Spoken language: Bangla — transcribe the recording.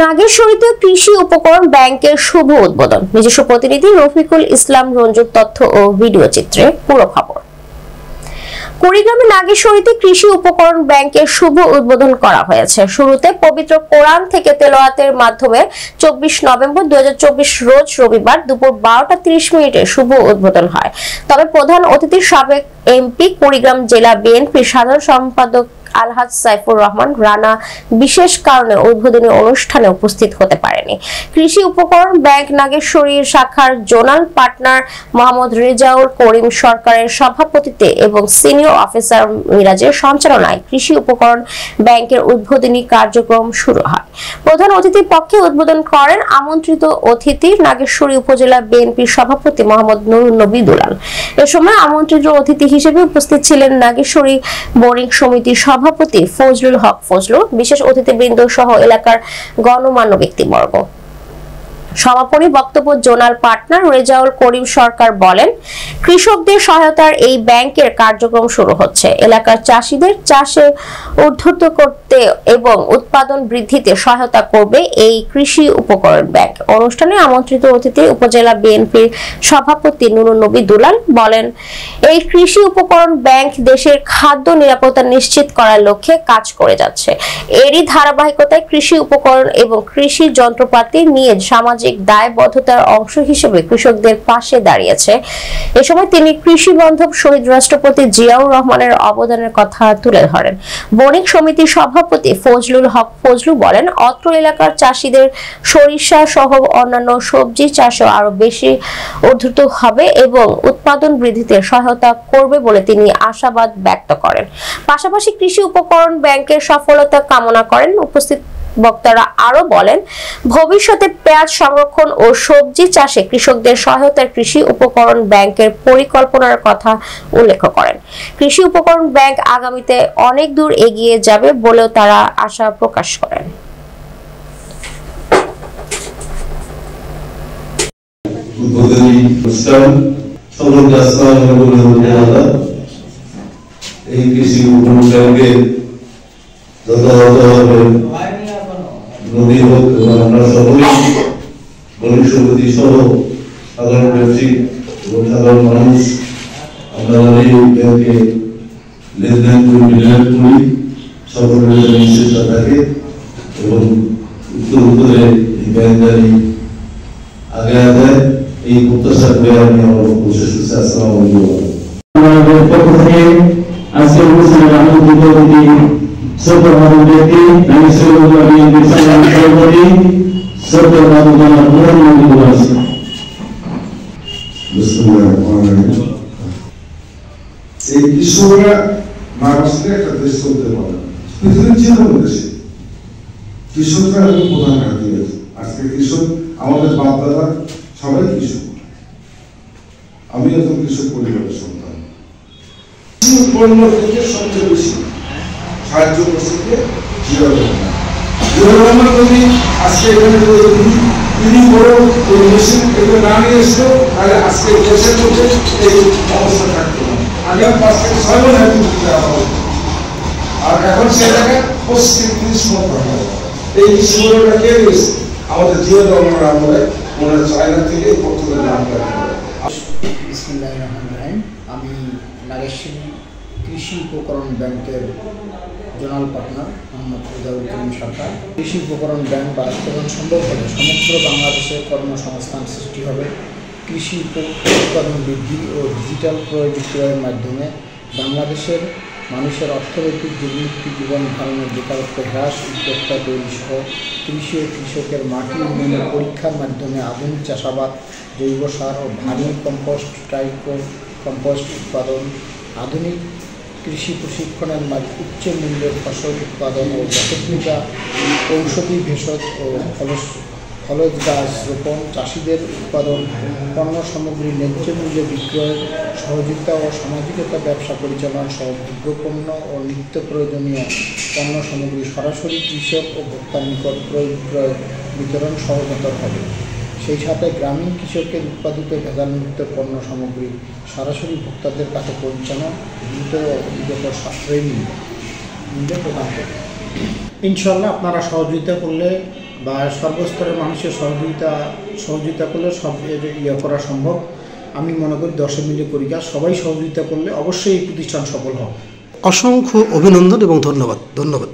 নাগেশ্বরীতে কৃষি উপকরণ ব্যাংকের শুভ উদ্বোধন। নিজস্ব প্রতিনিধি রফিকুল ইসলাম রঞ্জুর তথ্য ও ভিডিও চিত্রে পুরো খবর। কুড়িগ্রামে নাগেশ্বরীতে কৃষি উপকরণ ব্যাংকের শুভ উদ্বোধন করা হয়েছে। শুরুতে পবিত্র কোরআন থেকে তেলাওয়াতের মাধ্যমে 24 নভেম্বর 2024 রোজ রবিবার দুপুর 12টা 30 মিনিটে শুভ উদ্বোধন হয়। তবে প্রধান অতিথি সাবেক এমপি কুড়িগ্রাম জেলা বিএনপির সাধারণ সম্পাদক আলহাজ সাইফুর রহমান রানা বিশেষ কারণে উদ্বোধনী অনুষ্ঠানে উপস্থিত হতে পারেনি। কৃষি উপকরণ ব্যাংক নাগেশ্বরীর শাখার জোনাল পার্টনার মোহাম্মদ রেজাউল করিম সরকারের সভাপতিত্বে এবং সিনিয়র অফিসার মিরাজের সঞ্চালনায় কৃষি উপকরণ ব্যাংকের উদ্বোধনী কার্যক্রম শুরু হয়। প্রধান অতিথির পক্ষে উদ্বোধন করেন আমন্ত্রিত অতিথি নাগেশ্বরী উপজেলা বিএনপির সভাপতি মোহাম্মদ নুরুন নবী দুলাল। এ সময় আমন্ত্রিত অতিথি হিসেবে উপস্থিত ছিলেন নাগেশ্বরী বোরিং সমিতির সভাপতি ফজলুল হক ফজলু, বিশেষ অতিথিবৃন্দ সহ এলাকার গণমান্য ব্যক্তিবর্গ। সমাপনী বক্তব্য জোনাল পার্টনার রেজাউল করিম সরকার বলেন, কৃষকদের সহায়তার এই ব্যাংকের কার্যক্রম শুরু হচ্ছে। এলাকার চাষীদের চাষে উদ্ধৃত করতে এবং উৎপাদন বৃদ্ধিতে সহায়তা করবে এই কৃষি উপকরণ ব্যাংক। অনুষ্ঠানে আমন্ত্রিত অতিথি উপজেলা বিএনপির সভাপতি নুরুন নবী দুলাল বলেন, এই কৃষি উপকরণ ব্যাংক দেশের খাদ্য নিরাপত্তা নিশ্চিত করার লক্ষ্যে কাজ করে যাচ্ছে। এরই ধারাবাহিকতায় কৃষি উপকরণ এবং কৃষি যন্ত্রপাতি নিয়ে সামাজিক দায়বদ্ধতার অংশ হিসেবে কৃষকদের পাশে দাঁড়িয়েছে। এ সময় তিনি কৃষি বান্ধব শহীদ রাষ্ট্রপতি জিয়াউর রহমানের অবদানের কথা তুলে ধরেন। বণিক সমিতির সভাপতি ফজলুল হক ফজলু বলেন, অত্র এলাকার চাষীদের সরিষা সহ অন্যান্য সবজি চাষে আরো বেশি উদ্ধৃত হবে এবং উৎপাদন বৃদ্ধিতে সহায়তা করবে বলে তিনি আশাবাদ ব্যক্ত করেন। পাশাপাশি কৃষি উপকরণ ব্যাংকের সফলতা কামনা করেন। উপস্থিত বক্তারা আরো বলেন, ভবিষ্যতে পেঁয়াজ সংরক্ষণ ও সবজি চাষে কৃষকদের সহায়তায় কৃষি উপকরণ ব্যাংকের পরিকল্পনার কথা উল্লেখ করেন। কৃষি উপকরণ ব্যাংক আগামীতে অনেক দূর এগিয়ে যাবে বলেও তারা আশা প্রকাশ করেন। এই কৃষি উপকরণ ব্যাংকের আমরা সকলেই বণিক সমিতি সহ সাধারণ ব্যবসায়ী এবং সাধারণ মানুষ আমরা এই ব্যাংকে লেনদেন করি সকলের নিশ্চয়তা থাকে এবং উত্তরে এই ব্যাংক জানি আগে আগায় এই প্রত্যাশা করে আমি আমার বক্তব্য শেষ করছি। আসসালামু আলাইকুম। আমাদের পক্ষ থেকে আজকে অনুষ্ঠানের আমন্ত্রিত অতিথি শ্রদ্ধা ব্যক্তি নাগেশ্বরী বিএনপির সাধারণ সভাপতি শ্রদ্ধা এই কৃষকরা না আসলে একটা দেশ চলতে পারে না। পৃথিবীর যে কোনো দেশে কৃষকরা এবং প্রধান ঘাটতি আছে। আজকে কৃষক আমাদের বাপ দাদা সবাই কৃষক, আমি একজন কৃষক পরিবারের সন্তান। পণ্য থেকে সবচেয়ে বেশি সাহায্য করছে জিয়াউর রহমান যদি আজকে এখানে তিনি বড় এই মেশিন এগুলো না নিয়ে এসলো তাহলে আজকে দেশের মধ্যে এই অবস্থা থাকতো না। আগামী 5 থেকে 6 বছর আর এখন সে জায়গায় পশ্চিম এই কৃষিগুলোটা কে রয়েছে আমাদের জিয়াউর রহমান আমলে ওনারা চায়না থেকে পর্তুগাল নাম আমি নাগেশ্বরী কৃষি উপকরণ ব্যাংকের জোনাল পার্টনার মোহাম্মদ রেজাউল করিম সরকার। কৃষি উপকরণ ব্যাংক বাস্তবায়ন সম্ভব হলে সমগ্র বাংলাদেশে কর্মসংস্থান সৃষ্টি হবে। কৃষি উৎপাদন বৃদ্ধি ও ডিজিটাল ক্রয় বিক্রয়ের মাধ্যমে বাংলাদেশের মানুষের অর্থনৈতিক দুর্নীতি জীবন ধারণের বেকারত্ব হ্রাস, উদ্যোক্তা তৈরি সহ কৃষি ও কৃষকের মাটি উন্নয়নের পরীক্ষার মাধ্যমে আধুনিক চাষাবাদ, জৈব সার ও ভার্মি কম্পোস্ট, ট্রাইকো কম্পোস্ট উৎপাদন, আধুনিক কৃষি প্রশিক্ষণের মাধ্যমে উচ্চ মূল্যের ফসল উৎপাদন ও বসতভিটা, ঔষধি ভেষজ ও ফলজ গাছ রোপণ, চাষিদের উৎপাদন পণ্য সামগ্রী ন্যায্য মূল্যে বিক্রয়ের সহযোগিতা ও সামাজিকতা ব্যবসা পরিচালনা সহ ভোগ্যপণ্য ও নিত্য প্রয়োজনীয় পণ্য সামগ্রী সরাসরি কৃষক ও ভোক্তার নিকট ক্রয় বিক্রয় বিতরণ সহজতর হবে। সেই সাথে গ্রামীণ কৃষকের উৎপাদিত ভেজালমুক্ত পণ্য সামগ্রী সরাসরি ভোক্তাদের কাছে পৌঁছানো দ্রুত ও অভিযোগের সাশ্রয়ী মূল্যে প্রদান করবে। ইনশাল্লাহ আপনারা সহযোগিতা করলে বা সর্বস্তরের মানুষের সহযোগিতা করলে সব করা সম্ভব। আমি মনে করি 10 মিলে করি কাজ, সবাই সহযোগিতা করলে অবশ্যই এই প্রতিষ্ঠান সফল হবে। অসংখ্য অভিনন্দন এবং ধন্যবাদ। ধন্যবাদ।